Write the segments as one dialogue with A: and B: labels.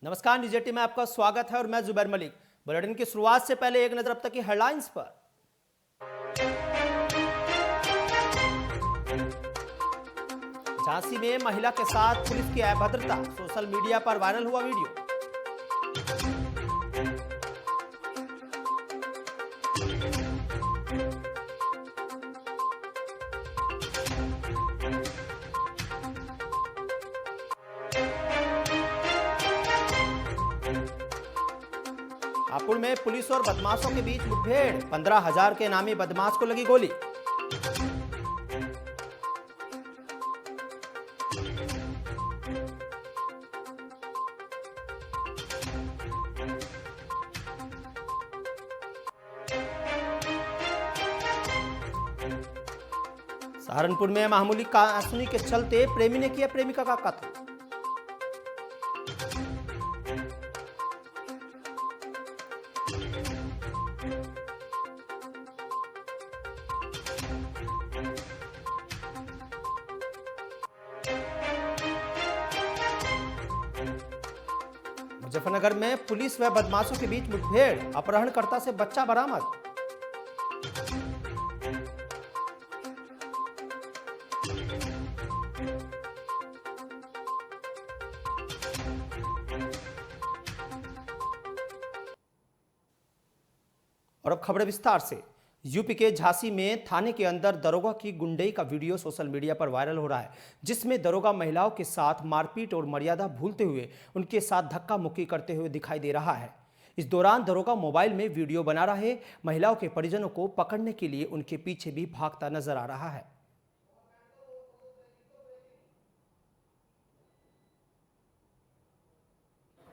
A: नमस्कार, निजेटी में आपका स्वागत है और मैं जुबैर मलिक। बुलेटिन की शुरुआत से पहले एक नजर अब तक की हेडलाइंस पर। झांसी में महिला के साथ पुलिस की अभद्रता, सोशल मीडिया पर वायरल हुआ वीडियो। हापुड़ में पुलिस और बदमाशों के बीच मुठभेड़, 15,000 के इनामी बदमाश को लगी गोली। सहारनपुर में मामूली कहासुनी के चलते प्रेमी ने किया प्रेमिका का कत्ल। मुजफ्फरनगर में पुलिस व बदमाशों के बीच मुठभेड़, अपहरणकर्ता से बच्चा बरामद। और अब खबरें विस्तार से। यूपी के झांसी में थाने के अंदर दरोगा की गुंडई का वीडियो सोशल मीडिया पर वायरल हो रहा है, जिसमें दरोगा महिलाओं के साथ मारपीट और मर्यादा भूलते हुए उनके साथ धक्का मुक्की करते हुए दिखाई दे रहा है। इस दौरान दरोगा मोबाइल में वीडियो बना रहे महिलाओं के परिजनों को पकड़ने के लिए उनके पीछे भी भागता नजर आ रहा है।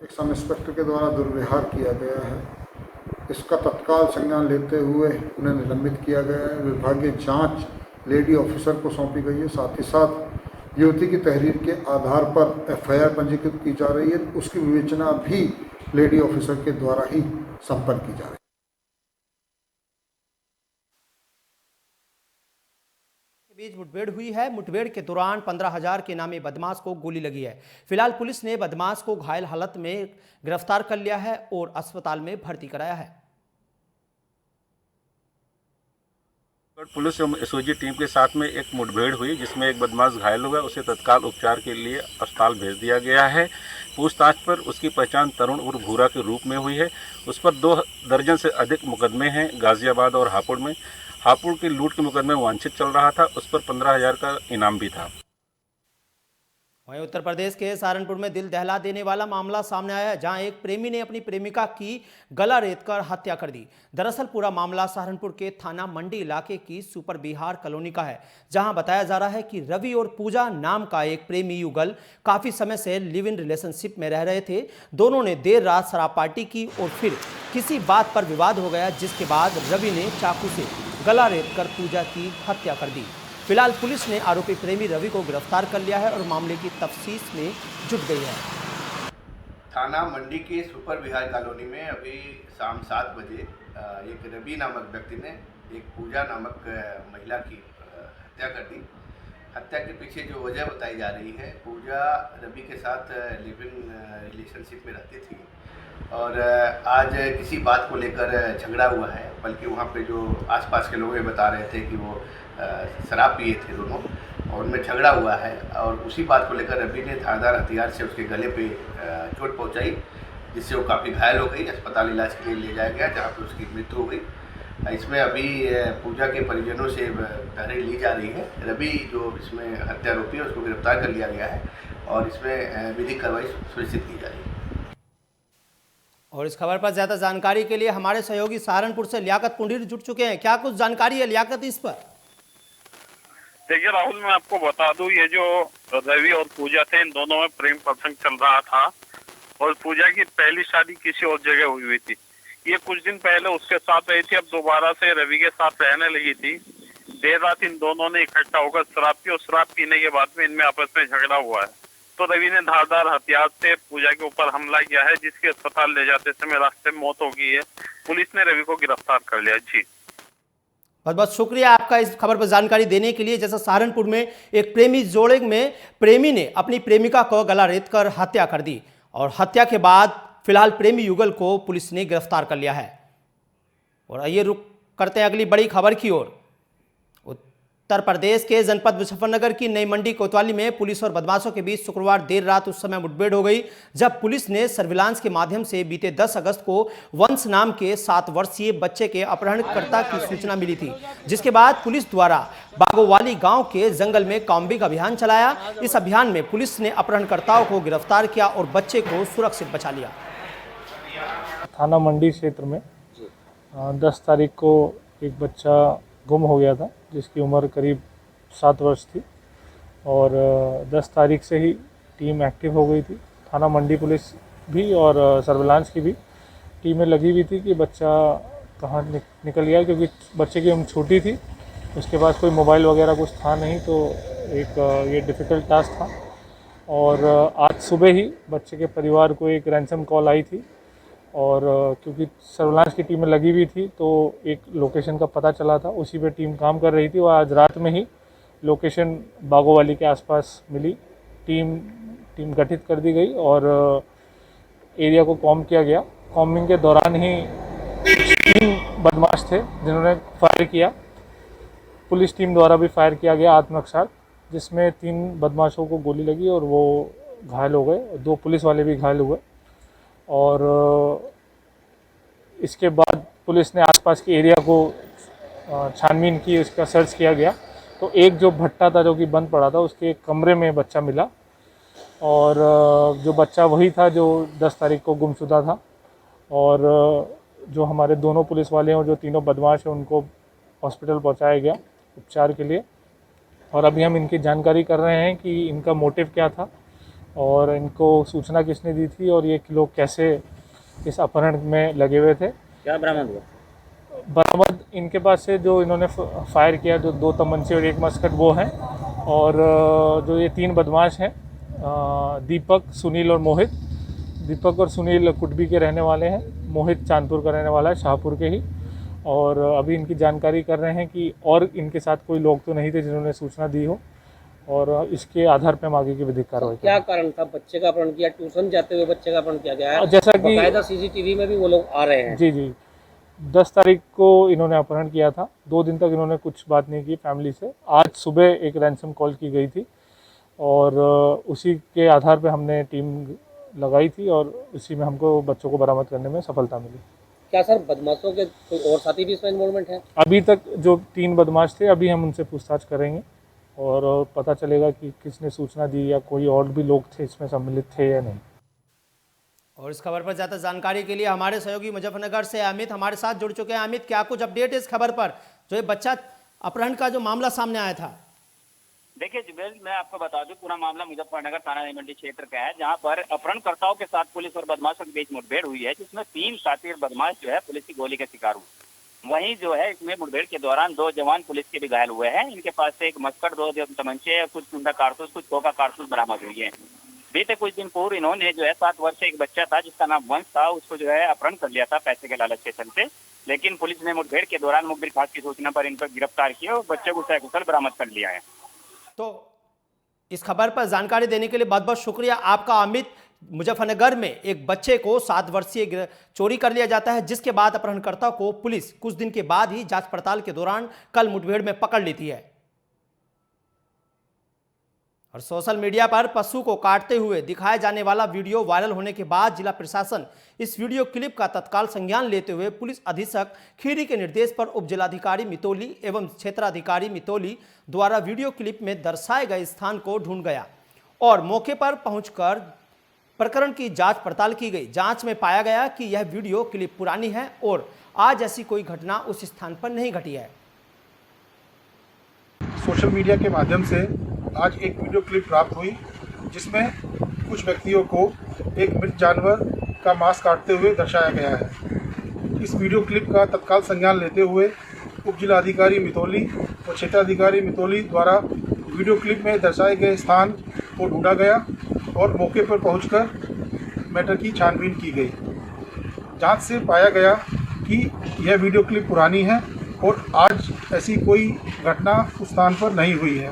B: एक सब इंस्पेक्टर के द्वारा दुर्व्यवहार किया गया है। इसका तत्काल संज्ञान लेते हुए उन्हें निलंबित किया गया है। विभागीय जांच लेडी ऑफिसर को सौंपी गई है। साथ ही साथ युवती की तहरीर के आधार पर एफआईआर पंजीकृत की जा रही है। उसकी विवेचना भी लेडी ऑफिसर के द्वारा ही संपन्न की जा रही है।
A: बीच मुठभेड़ हुई है। मुठभेड़ के दौरान 15,000 के नामी बदमाश को गोली लगी है। फिलहाल पुलिस ने बदमाश को घायल हालत में गिरफ्तार कर लिया है और अस्पताल में भर्ती कराया है।
C: पुलिस और एसओजी टीम के साथ में एक मुठभेड़ हुई, जिसमें एक बदमाश घायल हुआ। उसे तत्काल उपचार के लिए अस्पताल भेज दिया गया है। पूछताछ पर उसकी पहचान तरुण उर्फ भूरा के रूप में हुई है। उस पर 2 दर्जन से अधिक मुकदमे हैं गाजियाबाद और हापुड़ में। हापुड़ की लूट के मुकदमे वांछित चल रहा था, उस पर 15,000 का इनाम भी था।
A: वहीं उत्तर प्रदेश के सहारनपुर में दिल दहला देने वाला मामला सामने आया है, जहां एक प्रेमी ने अपनी प्रेमिका की गला रेतकर हत्या कर दी। दरअसल पूरा मामला सहारनपुर के थाना मंडी इलाके की सुपर बिहार कॉलोनी का है, जहां बताया जा रहा है कि रवि और पूजा नाम का एक प्रेमी युगल काफी समय से लिव इन रिलेशनशिप में रह रहे थे। दोनों ने देर रात शराब पार्टी की और फिर किसी बात पर विवाद हो गया, जिसके बाद रवि ने चाकू से गला रेतकर पूजा की हत्या कर दी। फिलहाल पुलिस ने आरोपी प्रेमी रवि को गिरफ्तार कर लिया है और मामले की तफ्तीश में जुट गई है।
D: थाना मंडी के सुपर बिहार कॉलोनी में अभी शाम 7 बजे एक रवि नामक व्यक्ति ने एक पूजा नामक महिला की हत्या कर दी। हत्या के पीछे जो वजह बताई जा रही है, पूजा रवि के साथ लिव इन रिलेशनशिप में रहती थी और आज किसी बात को लेकर झगड़ा हुआ है। बल्कि वहाँ पे जो आसपास के लोग ये बता रहे थे कि वो शराब पिए थे दोनों और उनमें झगड़ा हुआ है और उसी बात को लेकर रवि ने धारदार हथियार से उसके गले पे चोट पहुंचाई, जिससे वो काफ़ी घायल हो गई। अस्पताल इलाज के लिए ले जाया गया, जहाँ पे उसकी मृत्यु हो गई। इसमें अभी पूजा के परिजनों से तहरीर ली जा रही है। रवि जो इसमें हत्यारोपी है उसको गिरफ्तार कर लिया गया है और इसमें विधिक कार्रवाई सुनिश्चित की जा रही है।
A: और इस खबर पर ज्यादा जानकारी के लिए हमारे सहयोगी सहारनपुर से लियाकत पुंडीर जुट चुके हैं। क्या कुछ जानकारी है लियाकत इस पर?
E: देखिए राहुल, मैं आपको बता दूं, ये जो रवि और पूजा थे, इन दोनों में प्रेम प्रसंग चल रहा था और पूजा की पहली शादी किसी और जगह हुई थी। ये कुछ दिन पहले उसके साथ रही थी, अब दोबारा से रवि के साथ रहने लगी थी। देर रात इन दोनों ने इकट्ठा होकर शराब पी और शराब पीने के बाद में इनमें आपस में झगड़ा हुआ है। तो रवि ने धारदार हथियार से पूजा के ऊपर हमला किया है, जिसके अस्पताल ले जाते समय रास्ते में मौत हो गई है। पुलिस ने रवि को गिरफ्तार कर लिया। जी
A: बहुत बहुत शुक्रिया आपका इस खबर पर जानकारी देने के लिए। जैसा सहारनपुर में एक प्रेमी जोड़े में प्रेमी ने अपनी प्रेमिका को गला रेतकर हत्या कर दी और हत्या के बाद फिलहाल प्रेमी युगल को पुलिस ने गिरफ्तार कर लिया है। और आइए रुक करते हैं अगली बड़ी खबर की ओर। उत्तर प्रदेश के जनपद मुजफ्फरनगर की नई मंडी कोतवाली में पुलिस और बदमाशों के बीच शुक्रवार देर रात उस समय मुठभेड़ हो गई जब पुलिस ने सर्विलांस के माध्यम से बीते 10 अगस्त को वंश नाम के 7 वर्षीय बच्चे के अपहरणकर्ता की सूचना मिली थी, जिसके बाद पुलिस द्वारा बागोवाली गांव के जंगल में कॉम्बिंग अभियान चलाया। इस अभियान में पुलिस ने अपहरणकर्ताओं को गिरफ्तार किया और बच्चे को सुरक्षित बचा लिया।
F: थाना मंडी क्षेत्र में 10 तारीख को एक बच्चा गुम हो गया था जिसकी उम्र करीब 7 वर्ष थी और 10 तारीख से ही टीम एक्टिव हो गई थी। थाना मंडी पुलिस भी और सर्विलांस की भी टीमें लगी हुई थी कि बच्चा कहाँ निकल गया, क्योंकि बच्चे की उम्र छोटी थी, उसके पास कोई मोबाइल वगैरह कुछ था नहीं, तो एक ये डिफ़िकल्ट टास्क था। और आज सुबह ही बच्चे के परिवार को एक रैंसम कॉल आई थी और क्योंकि सर्विलांस की टीमें लगी हुई थी तो एक लोकेशन का पता चला था, उसी पे टीम काम कर रही थी और आज रात में ही लोकेशन बागोवाली के आसपास मिली। टीम गठित कर दी गई और एरिया को कॉम्ब किया गया। कॉम्बिंग के दौरान ही 3 बदमाश थे जिन्होंने फायर किया। पुलिस टीम द्वारा भी फायर किया गया आत्मरक्षा, जिसमें 3 बदमाशों को गोली लगी और वो घायल हो गए, 2 पुलिस वाले भी घायल हुए। और इसके बाद पुलिस ने आसपास के एरिया को छानबीन की, उसका सर्च किया गया तो एक जो भट्टा था जो कि बंद पड़ा था उसके एक कमरे में बच्चा मिला और जो बच्चा वही था जो 10 तारीख को गुमशुदा था। और जो हमारे दोनों पुलिस वाले हैं और जो तीनों बदमाश हैं उनको हॉस्पिटल पहुंचाया गया उपचार के लिए। और अभी हम इनकी जानकारी कर रहे हैं कि इनका मोटिव क्या था और इनको सूचना किसने दी थी और ये लोग कैसे इस अपहरण में लगे हुए थे।
G: क्या बरामद हुआ?
F: बरामद इनके पास से जो इन्होंने फायर किया, जो 2 तमंचे और 1 मस्कट, वो हैं। और जो ये 3 बदमाश हैं, दीपक, सुनील और मोहित। दीपक और सुनील कुटबी के रहने वाले हैं, मोहित चांदपुर का रहने वाला है, शाहपुर के ही। और अभी इनकी जानकारी कर रहे हैं कि और इनके साथ कोई लोग तो नहीं थे जिन्होंने सूचना दी हो और इसके आधार पर हम आगे की विधिक कार्रवाई।
G: क्या कारण था बच्चे का अपहरण किया? ट्यूशन जाते हुए बच्चे का अपहरण किया गया है,
F: जैसा कि
G: बाकायदा सीसीटीवी में भी वो लोग आ रहे हैं।
F: जी 10 तारीख को इन्होंने अपहरण किया था। 2 दिन तक इन्होंने कुछ बात नहीं की फैमिली से। आज सुबह एक रैंसम कॉल की गई थी और उसी के आधार पर हमने टीम लगाई थी और उसी में हमको बच्चों को बरामद करने में सफलता मिली।
G: क्या सर बदमाशों के कोई और साथी भी इसमें इन्वॉल्वमेंट है?
F: अभी तक जो 3 बदमाश थे अभी हम उनसे पूछताछ करेंगे और पता चलेगा कि किसने सूचना दी या कोई और भी लोग थे इसमें सम्मिलित थे या नहीं।
A: और इस खबर पर ज्यादा जानकारी के लिए हमारे सहयोगी मुजफ्फरनगर से अमित हमारे साथ जुड़ चुके हैं। अमित, क्या कुछ अपडेट है इस खबर पर, जो ये बच्चा अपहरण का जो मामला सामने आया था?
H: देखिए जुबेल, मैं आपको बता दूं, पूरा मामला मुजफ्फरनगर थाना मंडी क्षेत्र का है, जहां पर अपहरणकर्ताओं के साथ पुलिस और बदमाशों के बीच मुठभेड़ हुई है, जिसमें 3 शातिर बदमाश जो है पुलिस की गोली के शिकार हुए। वहीं जो है इसमें मुठभेड़ के दौरान 2 जवान पुलिस के भी घायल हुए हैं। इनके पास से एक मस्कट, 2 तमंचे, कुछ कुंडा कारतूस, कुछ खोखा कारतूस बरामद हुई है। बीते कुछ दिन पूर्व इन्होंने जो है 7 वर्ष से एक बच्चा था जिसका नाम वंश था, उसको जो है अपहरण कर लिया था पैसे के लालच के चलते। लेकिन पुलिस ने मुठभेड़ के दौरान मुखबिर खास की सूचना पर इन पर गिरफ्तार किया और बच्चे को सकुशल बरामद कर लिया है।
A: तो इस खबर पर जानकारी देने के लिए बहुत बहुत शुक्रिया आपका अमित। मुजफ्फरनगर में एक बच्चे को 7 वर्षीय चोरी कर लिया जाता है, जिसके बाद अपहरणकर्ता को पुलिस कुछ दिन के बाद ही जांच पड़ताल के दौरान कल मुठभेड़ में पकड़ लेती है। और सोशल मीडिया पर पशु को काटते हुए दिखाए जाने वाला वीडियो वायरल होने के बाद जिला प्रशासन इस वीडियो क्लिप का तत्काल संज्ञान लेते हुए पुलिस अधीक्षक खीरी के निर्देश पर उप जिलाधिकारी मितौली एवं क्षेत्राधिकारी मितौली द्वारा वीडियो क्लिप में दर्शाए गए स्थान को ढूंढ गया और मौके पर पहुंचकर प्रकरण की जांच पड़ताल की गई। जांच में पाया गया कि यह वीडियो क्लिप पुरानी है और आज ऐसी कोई घटना उस स्थान पर नहीं घटी है।
I: सोशल मीडिया के माध्यम से आज एक वीडियो क्लिप प्राप्त हुई जिसमें कुछ व्यक्तियों को एक मृत जानवर का मांस काटते हुए दर्शाया गया है। इस वीडियो क्लिप का तत्काल संज्ञान लेते हुए उप जिलाधिकारी मितौली और क्षेत्राधिकारी मितौली द्वारा वीडियो क्लिप में दर्शाए गए स्थान को ढूंढा गया और मौके पर पहुंचकर मैटर की छानबीन की गई। जांच से पाया गया कि यह वीडियो क्लिप पुरानी है और आज ऐसी कोई घटना उस स्थान पर नहीं हुई है।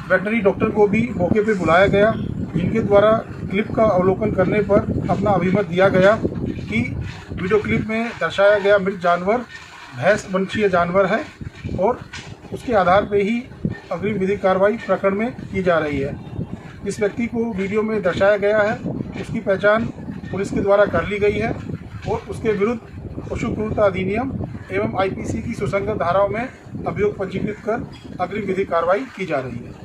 I: वेटनरी डॉक्टर को भी मौके पर बुलाया गया जिनके द्वारा क्लिप का अवलोकन करने पर अपना अभिमत दिया गया कि वीडियो क्लिप में दर्शाया गया मृत जानवर भैंस वंशीय जानवर है और उसके आधार पर ही अग्रिम विधिक कार्रवाई प्रकरण में की जा रही है। इस व्यक्ति को वीडियो में दर्शाया गया है, उसकी पहचान पुलिस के द्वारा कर ली गई है और उसके विरुद्ध पशु क्रूरता अधिनियम एवं आईपीसी की सुसंगत धाराओं में अभियोग पंजीकृत कर अग्रिम विधिक कार्रवाई की जा रही है।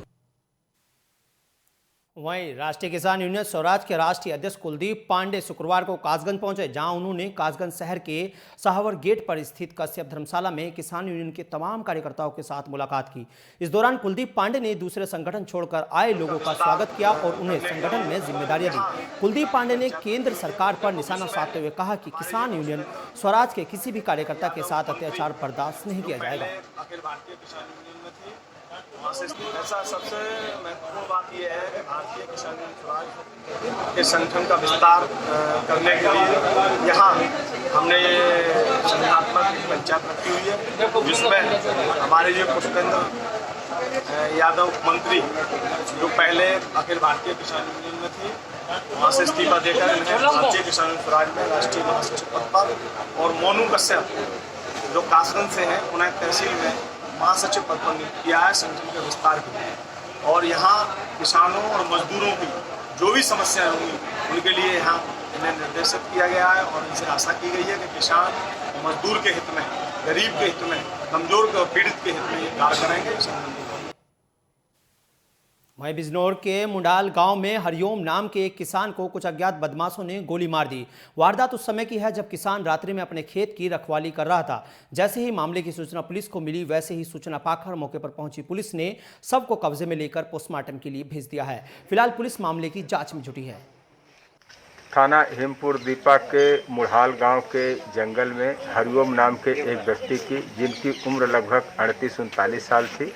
A: वहीं राष्ट्रीय किसान यूनियन स्वराज के राष्ट्रीय अध्यक्ष कुलदीप पांडे शुक्रवार को कासगंज पहुंचे, जहां उन्होंने कासगंज शहर के सहावर गेट पर स्थित कश्यप धर्मशाला में किसान यूनियन के तमाम कार्यकर्ताओं के साथ मुलाकात की। इस दौरान कुलदीप पांडे ने दूसरे संगठन छोड़कर आए लोगों का स्वागत किया और उन्हें संगठन में जिम्मेदारियां दी। कुलदीप पांडे ने केंद्र सरकार पर निशाना साधते हुए कहा कि किसान यूनियन स्वराज के किसी भी कार्यकर्ता के साथ अत्याचार बर्दाश्त नहीं किया जाएगा।
J: ऐसा सबसे महत्वपूर्ण बात यह है कि भारतीय किसान यूनियन स्वराज के संगठन का विस्तार करने के लिए यहाँ हमने ये संगठनात्मक पंचायत रखी हुई है, जिसमें हमारे जो पुष्पेंद्र यादव मंत्री जो पहले अखिल भारतीय किसान यूनियन में थे, वहाँ से इस्तीफा देकर भारतीय किसान यूनियन स्वराज में राष्ट्रीय महासचिव पद पर, और मोनू कश्यप जो कासगंज से हैं उन्हें तहसील में महासचिव पद पर नियुक्त किया है संगठन के विस्तार के लिए। और यहाँ किसानों और मजदूरों की जो भी समस्याएं होंगी उनके लिए यहाँ इन्हें निर्देशित किया गया है और इनसे आशा की गई है कि किसान और मजदूर के हित में, गरीब के हित में, कमजोर और पीड़ित के हित में ये कार्य करेंगे।
A: वहीं बिजनौर के मुंडाल गांव में हरिओम नाम के एक किसान को कुछ अज्ञात बदमाशों ने गोली मार दी। वारदात उस समय की है जब किसान रात्रि में अपने खेत की रखवाली कर रहा था। जैसे ही मामले की सूचना पुलिस को मिली, वैसे ही सूचना पाकर मौके पर पहुंची पुलिस ने सब को कब्जे में लेकर पोस्टमार्टम के लिए भेज दिया है। फिलहाल पुलिस मामले की जांच में जुटी है।
K: थाना हेमपुर दीपा के मुढ़ाल गांव के जंगल में हरिओम नाम के एक व्यक्ति की, जिनकी उम्र लगभग 38-39 साल थी,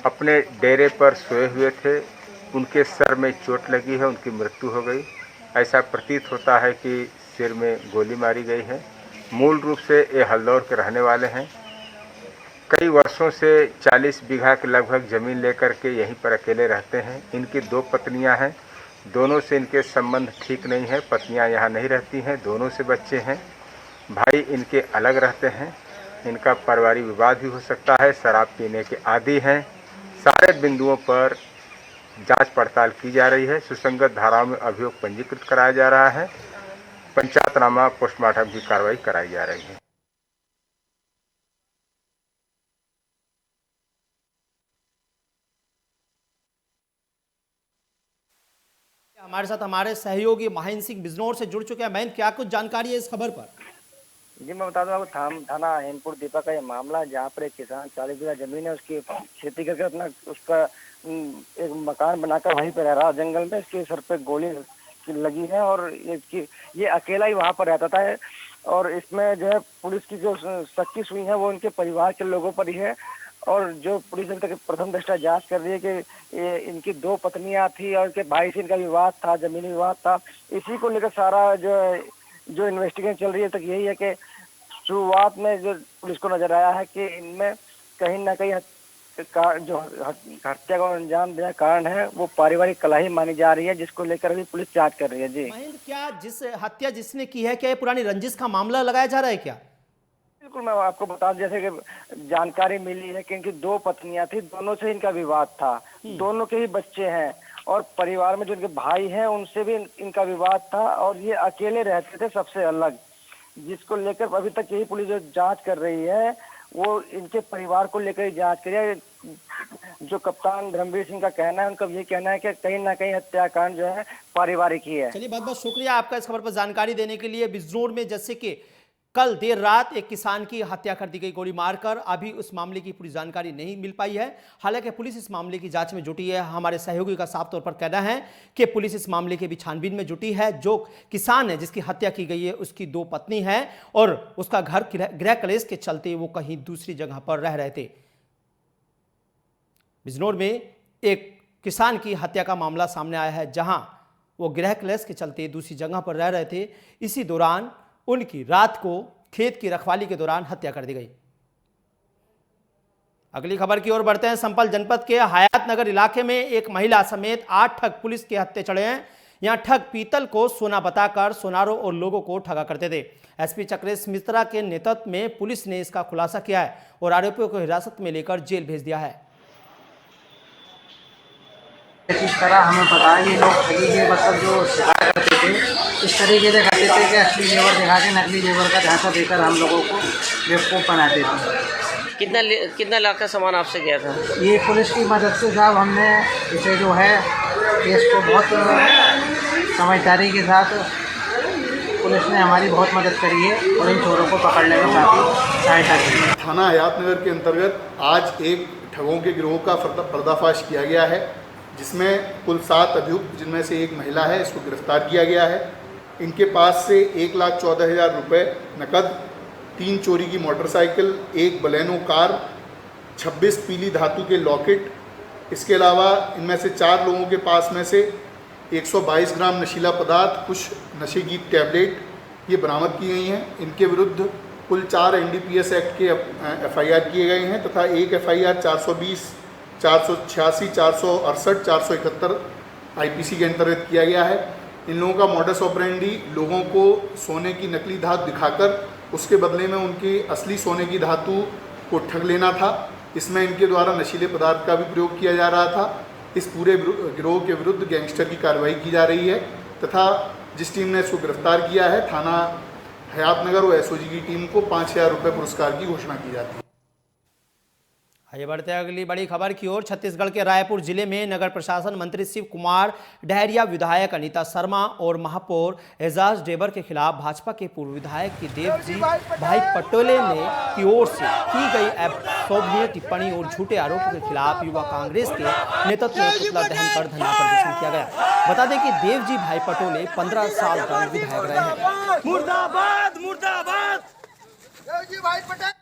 K: अपने डेरे पर सोए हुए थे। उनके सर में चोट लगी है, उनकी मृत्यु हो गई। ऐसा प्रतीत होता है कि सिर में गोली मारी गई है। मूल रूप से ये हल्दौर के रहने वाले हैं। कई वर्षों से 40 बीघा के लगभग ज़मीन लेकर के यहीं पर अकेले रहते हैं। इनकी 2 पत्नियां हैं, दोनों से इनके संबंध ठीक नहीं है। पत्नियां यहाँ नहीं रहती हैं, दोनों से बच्चे हैं। भाई इनके अलग रहते हैं। इनका पारिवारिक विवाद भी हो सकता है। शराब पीने के आदी हैं। सारे बिंदुओं पर जांच पड़ताल की जा रही है। सुसंगत धाराओं में अभियोग पंजीकृत कराया जा रहा है। पंचायतनामा पोस्टमार्टम की कार्रवाई कराई जा रही है।
A: हमारे साथ हमारे सहयोगी महेंद्र सिंह बिजनौर से जुड़ चुके हैं। महेंद्र, क्या कुछ जानकारी है इस खबर पर?
L: जी मैं बता दूं आपको, थाना हेमपुर दीपा का ये मामला है, जहाँ पर एक किसान 40 बीघा जमीन है, उसकी खेती करके अपना उसका एक मकान बनाकर वहीं पर रह रहा जंगल में। इसके सर पे गोली लगी है और ये अकेला ही वहाँ पर रहता था। और इसमें जो है पुलिस की जो सख्ती हुई है वो इनके परिवार के लोगों पर ही है। और जो पुलिस अभी तक प्रथम दृष्टया जांच कर रही है कि ये इनकी 2 पत्नियां थी और इनके भाई से इनका विवाद था, जमीनी विवाद था। इसी को लेकर सारा जो इन्वेस्टिगेशन चल रही है तक यही है कि शुरुआत में जो पुलिस को नजर आया है कि इनमें कहीं ना कहीं जो हत्या का अंजाम देने का कारण है वो पारिवारिक कलह मानी जा रही है, जिसको लेकर अभी पुलिस जांच कर रही है। जी
A: महेंद्र, क्या हत्या जिसने की है, क्या ये पुरानी रंजिश का मामला लगाया जा रहा है क्या?
L: बिल्कुल, मैं आपको बता दूं, जैसे कि जानकारी मिली है कि इनकी 2 पत्नियां थी, दोनों से इनका विवाद था, दोनों के ही बच्चे हैं और परिवार में जो इनके भाई हैं उनसे भी इनका विवाद था और ये अकेले रहते थे सबसे अलग, जिसको लेकर अभी तक यही पुलिस जो जांच कर रही है वो इनके परिवार को लेकर ही जांच कर रही है। जो कप्तान धर्मवीर सिंह का कहना है, उनका ये कहना है कि कहीं ना कहीं हत्याकांड जो है पारिवारिक ही है।
A: चलिए, बहुत बहुत शुक्रिया आपका इस खबर पर जानकारी देने के लिए। बिजनौर में जैसे कि कल देर रात एक किसान की हत्या कर दी गई गोली मारकर, अभी उस मामले की पूरी जानकारी नहीं मिल पाई है। हालांकि पुलिस इस मामले की जांच में जुटी है। हमारे सहयोगी का साफ तौर पर कहना है कि पुलिस इस मामले के भी छानबीन में जुटी है। जो किसान है जिसकी हत्या की गई है उसकी 2 पत्नी है और उसका घर गृह कलेश के चलते वो कहीं दूसरी जगह पर रह रहे थे। बिजनौर में एक किसान की हत्या का मामला सामने आया है, जहां वो गृह कलेश के चलते दूसरी जगह पर रह रहे थे। इसी दौरान उनकी रात को खेत की रखवाली के दौरान हत्या कर दी गई। अगली खबर की ओर बढ़ते हैं। संपल जनपद के हयात नगर इलाके में एक महिला समेत 8 ठग पुलिस के हत्थे चढ़े हैं। यहां ठग पीतल को सोना बताकर सोनारों और लोगों को ठगा करते थे। एसपी चक्रेश मिश्रा के नेतृत्व में पुलिस ने इसका खुलासा किया है और आरोपियों को हिरासत में लेकर जेल भेज दिया है।
M: इस तरह हमें पता है ये लोग ठगी के मतलब जो शिकार करते थे इस तरीके से करते थे कि असली जेवर दिखा के नकली जेवर का झांसा देकर हम लोगों को बेवकूफ़ बनाते थे।
G: कितना लाख का सामान आपसे गया था?
M: ये पुलिस की मदद से साहब हमने इसे जो है केस को बहुत समझदारी के साथ पुलिस ने हमारी बहुत मदद करी है और इन चोरों को पकड़ने में काफ़ी सहायता की है।
I: थाना हयात नगर के अंतर्गत आज एक ठगों के गिरोह का पर्दाफाश किया गया है, जिसमें कुल 7 अभियुक्त जिनमें से एक महिला है इसको गिरफ्तार किया गया है। इनके पास से 1,14,000 रुपये नकद, 3 चोरी की मोटरसाइकिल, 1 बलेनो कार, 26 पीली धातु के लॉकेट, इसके अलावा इनमें से 4 लोगों के पास में से 122 ग्राम नशीला पदार्थ, कुछ नशे की टैबलेट ये बरामद की गई हैं। इनके विरुद्ध कुल 4 NDPS एक्ट के FIR किए गए हैं तथा एक FIR 420, 486, 468, 471 IPC के अंतर्गत किया गया है। इन लोगों का मॉडस ऑपरेंडी लोगों को सोने की नकली धातु दिखाकर उसके बदले में उनकी असली सोने की धातु को ठग लेना था। इसमें इनके द्वारा नशीले पदार्थ का भी प्रयोग किया जा रहा था। इस पूरे गिरोह के विरुद्ध गैंगस्टर की कार्रवाई की जा रही है तथा जिस टीम ने इसको गिरफ्तार किया है थाना हयात नगर और SOG की टीम को 5,000 रुपये पुरस्कार की घोषणा की जाती है।
A: आइए बढ़ते हैं अगली बड़ी खबर की ओर। छत्तीसगढ़ के रायपुर जिले में नगर प्रशासन मंत्री शिव कुमार डहरिया, विधायक अनीता शर्मा और महापौर एजाज डेबर के खिलाफ भाजपा के पूर्व विधायक की देवजी भाई पटोले ने की ओर से की गई अशोभनीय टिप्पणी और झूठे आरोपों के खिलाफ युवा कांग्रेस के नेतृत्व में पुतला दहन कर धरना प्रदर्शन किया गया। बता दें कि देवजी भाई पटोले 15 साल तक विधायक रहे हैं।
N: मुर्दाबाद मुर्दाबाद देवजी भाई पटेल।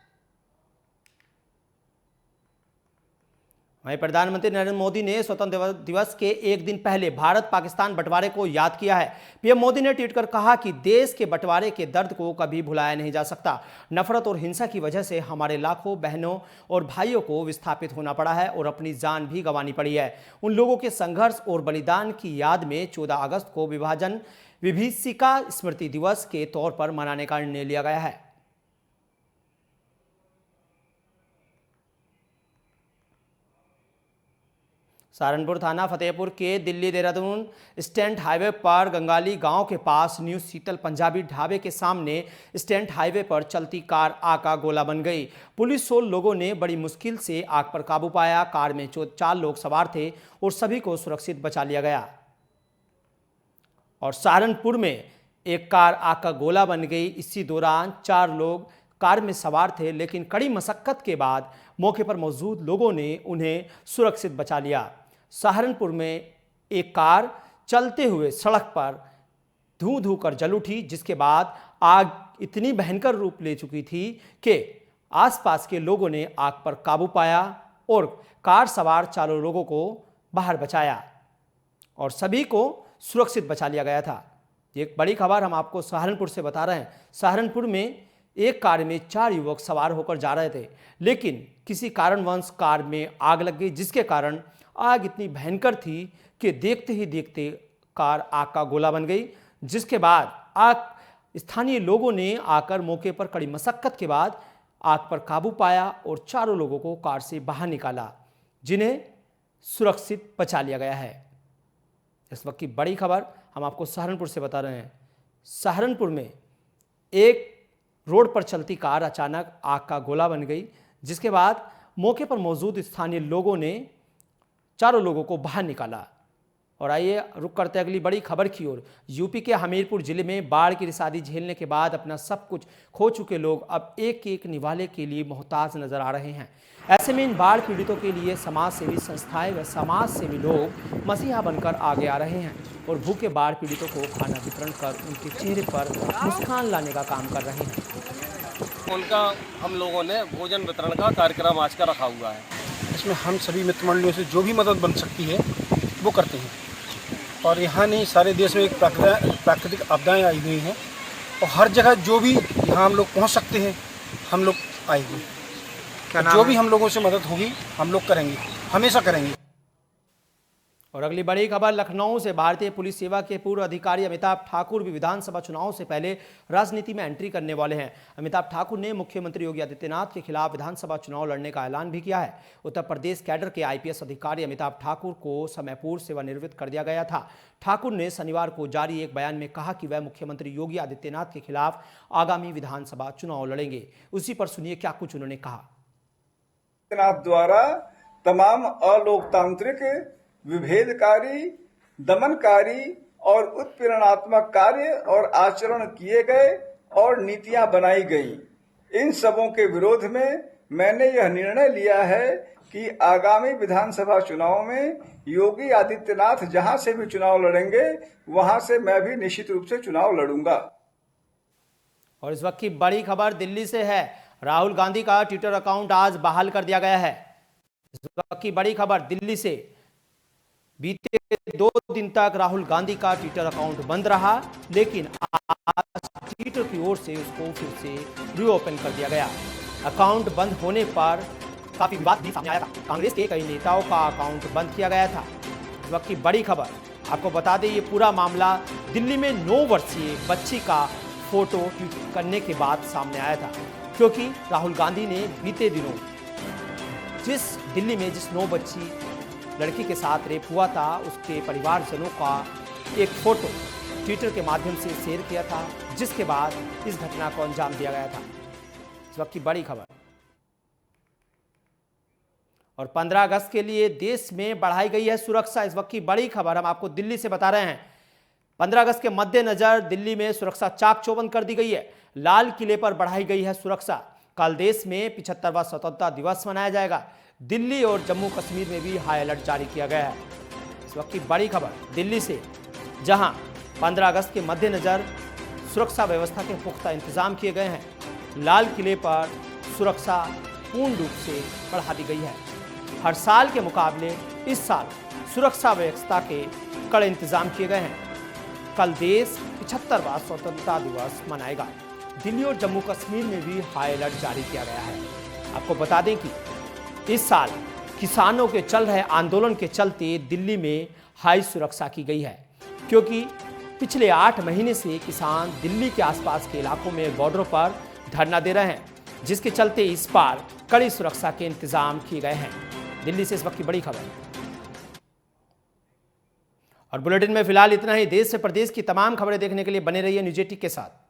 A: वहीं प्रधानमंत्री नरेंद्र मोदी ने स्वतंत्रता दिवस के एक दिन पहले भारत पाकिस्तान बंटवारे को याद किया है। पीएम मोदी ने ट्वीट कर कहा कि देश के बंटवारे के दर्द को कभी भुलाया नहीं जा सकता। नफरत और हिंसा की वजह से हमारे लाखों बहनों और भाइयों को विस्थापित होना पड़ा है और अपनी जान भी गंवानी पड़ी है। उन लोगों के संघर्ष और बलिदान की याद में 14 अगस्त को विभाजन विभीषिका स्मृति दिवस के तौर पर मनाने का निर्णय लिया गया है। सहारनपुर थाना फतेहपुर के दिल्ली देहरादून स्टेट हाईवे पर गंगाली गांव के पास न्यू शीतल पंजाबी ढाबे के सामने स्टेट हाईवे पर चलती कार आग का गोला बन गई। पुलिस और लोगों ने बड़ी मुश्किल से आग पर काबू पाया। कार में 4 लोग सवार थे और सभी को सुरक्षित बचा लिया गया। और सहारनपुर में एक कार आग का गोला बन गई। इसी दौरान 4 लोग कार में सवार थे, लेकिन कड़ी मशक्कत के बाद मौके पर मौजूद लोगों ने उन्हें सुरक्षित बचा लिया। सहारनपुर में एक कार चलते हुए सड़क पर धू धू कर जल उठी, जिसके बाद आग इतनी भयंकर रूप ले चुकी थी कि आसपास के लोगों ने आग पर काबू पाया और कार सवार 4 लोगों को बाहर बचाया और सभी को सुरक्षित बचा लिया गया था। एक बड़ी खबर हम आपको सहारनपुर से बता रहे हैं। सहारनपुर में एक कार में 4 युवक सवार होकर जा रहे थे, लेकिन किसी कारणवश कार में आग लग गई, जिसके कारण आग इतनी भयंकर थी कि देखते ही देखते कार आग का गोला बन गई। जिसके बाद स्थानीय लोगों ने आकर मौके पर कड़ी मशक्कत के बाद आग पर काबू पाया और 4 लोगों को कार से बाहर निकाला, जिन्हें सुरक्षित बचा लिया गया है। इस वक्त की बड़ी खबर हम आपको सहारनपुर से बता रहे हैं। सहारनपुर में एक रोड पर चलती कार अचानक आग का गोला बन गई, जिसके बाद मौके पर मौजूद स्थानीय लोगों ने 4 लोगों को बाहर निकाला। और आइए रुक करते अगली बड़ी खबर की ओर। यूपी के हमीरपुर जिले में बाढ़ की रिसादी झेलने के बाद अपना सब कुछ खो चुके लोग अब एक निवाले के लिए मोहताज नजर आ रहे हैं। ऐसे में इन बाढ़ पीड़ितों के लिए समाज सेवी संस्थाएं व समाज सेवी लोग मसीहा बनकर आगे आ रहे हैं और भूखे बाढ़ पीड़ितों को खाना वितरण कर उनके चेहरे पर मुस्कान लाने का काम कर रहे हैं।
J: उनका हम लोगों ने भोजन वितरण का कार्यक्रम आज का रखा हुआ है। इसमें हम सभी मित्र मंडलियों से जो भी मदद बन सकती है वो करते हैं। और यहाँ नहीं, सारे देश में एक प्राकृतिक आपदाएं आई हुई हैं और हर जगह जो भी यहाँ हम लोग पहुँच सकते हैं हम लोग आएंगे। जो भी हम लोगों से मदद होगी हम लोग करेंगे, हमेशा करेंगे।
A: और अगली बड़ी खबर लखनऊ से। भारतीय पुलिस सेवा के पूर्व अधिकारी अमिताभ ठाकुर भी विधानसभा चुनाव से पहले राजनीति में एंट्री करने वाले हैं। अमिताभ ठाकुर ने मुख्यमंत्री योगी आदित्यनाथ के खिलाफ विधानसभा चुनाव लड़ने का ऐलान भी किया है। उत्तर प्रदेश कैडर के आईपीएस अधिकारी अमिताभ ठाकुर को समय पूर्व सेवानिवृत्त कर दिया गया था। ठाकुर ने शनिवार को जारी एक बयान में कहा कि वह मुख्यमंत्री योगी आदित्यनाथ के खिलाफ आगामी विधानसभा चुनाव लड़ेंगे। उसी पर सुनिए क्या कुछ उन्होंने कहा।
O: द्वारा तमाम अलोकतांत्रिक, विभेदकारी, दमनकारी और उत्पीड़नात्मक कार्य और आचरण किए गए और नीतियां बनाई गई। इन सबों के विरोध में मैंने यह निर्णय लिया है कि आगामी विधानसभा चुनाव में योगी आदित्यनाथ जहां से भी चुनाव लड़ेंगे वहां से मैं भी निश्चित रूप से चुनाव लड़ूंगा।
A: और इस वक्त की बड़ी खबर दिल्ली से है। राहुल गांधी का ट्विटर अकाउंट आज बहाल कर दिया गया है। इस वक्त की बड़ी खबर दिल्ली से। बीते 2 दिन तक राहुल गांधी का ट्विटर अकाउंट बंद रहा, लेकिन आज ट्विटर की ओर से उसको फिर से रीओपन कर दिया गया। अकाउंट बंद होने पर काफी विवाद भी सामने आया था। कांग्रेस के कई नेताओं का अकाउंट बंद किया गया था। इस वक्त की बड़ी खबर आपको बता दें, ये पूरा मामला दिल्ली में 9 वर्षीय बच्ची का फोटो ट्वीट करने के बाद सामने आया था, क्योंकि राहुल गांधी ने बीते दिनों दिल्ली में जिस 9 बच्ची लड़की के साथ रेप हुआ था उसके परिवारजनों का एक फोटो ट्विटर के माध्यम से शेयर किया था, जिसके बाद इस घटना को अंजाम दिया गया था। इस वक्त की बड़ी खबर। और 15 अगस्त के लिए देश में बढ़ाई गई है सुरक्षा। इस वक्त की बड़ी खबर हम आपको दिल्ली से बता रहे हैं। 15 अगस्त के मद्देनजर दिल्ली में सुरक्षा चाक चौबंद कर दी गई है। लाल किले पर बढ़ाई गई है सुरक्षा। कल देश में 75वां स्वतंत्रता दिवस मनाया जाएगा। दिल्ली और जम्मू कश्मीर में भी हाई अलर्ट जारी किया गया है। इस वक्त की बड़ी खबर दिल्ली से, जहां 15 अगस्त के मद्देनजर सुरक्षा व्यवस्था के पुख्ता इंतजाम किए गए हैं। लाल किले पर सुरक्षा पूर्ण रूप से बढ़ा दी गई है। हर साल के मुकाबले इस साल सुरक्षा व्यवस्था के कड़े इंतजाम किए गए हैं। कल देश 75वां स्वतंत्रता दिवस मनाएगा। दिल्ली और जम्मू कश्मीर में भी हाई अलर्ट जारी किया गया है। आपको बता दें कि इस साल किसानों के चल रहे आंदोलन के चलते दिल्ली में हाई सुरक्षा की गई है, क्योंकि पिछले 8 महीने से किसान दिल्ली के आसपास के इलाकों में बॉर्डरों पर धरना दे रहे हैं, जिसके चलते इस बार कड़ी सुरक्षा के इंतजाम किए गए हैं। दिल्ली से इस वक्त की बड़ी खबर। और बुलेटिन में फिलहाल इतना ही। देश से प्रदेश की तमाम खबरें देखने के लिए बने रहिए न्यूज 18 के साथ।